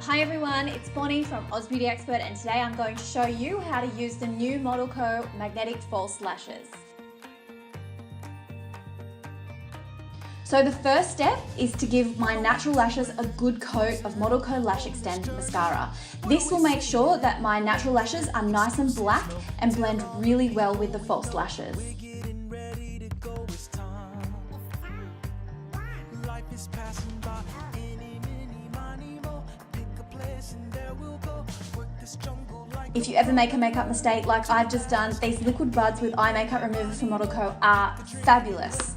Hi everyone, it's Bonnie from OZBEAUTYEXPERT and today I'm going to show you how to use the new Model Co Magnetic False Lashes. So the first step is to give my natural lashes a good coat of Model Co Lash Extend Mascara. This will make sure that my natural lashes are nice and black and blend really well with the false lashes. If you ever make a makeup mistake like I've just done, these liquid buds with eye makeup remover from Model Co are fabulous.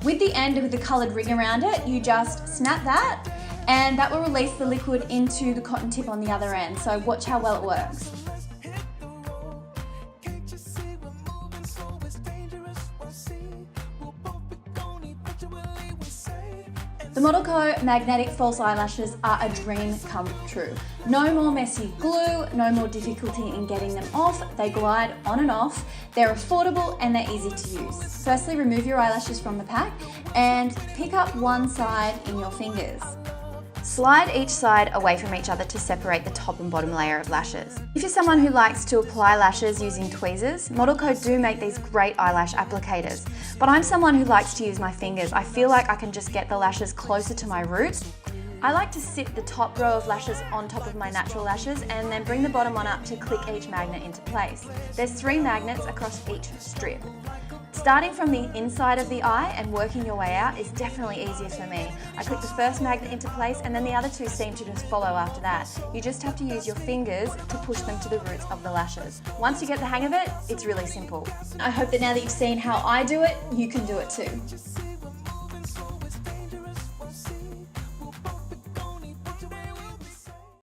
With the end with the coloured ring around it, you just snap that and that will release the liquid into the cotton tip on the other end, so watch how well it works. The Model Co Magnetic False Eyelashes are a dream come true. No more messy glue, no more difficulty in getting them off. They glide on and off. They're affordable and they're easy to use. Firstly, remove your eyelashes from the pack and pick up one side in your fingers. Slide each side away from each other to separate the top and bottom layer of lashes. If you're someone who likes to apply lashes using tweezers, Model Co do make these great eyelash applicators. But I'm someone who likes to use my fingers. I feel like I can just get the lashes closer to my roots. I like to sit the top row of lashes on top of my natural lashes and then bring the bottom one up to click each magnet into place. There's 3 magnets across each strip. Starting from the inside of the eye and working your way out is definitely easier for me. I click the first magnet into place and then the other 2 seem to just follow after that. You just have to use your fingers to push them to the roots of the lashes. Once you get the hang of it, it's really simple. I hope that now that you've seen how I do it, you can do it too.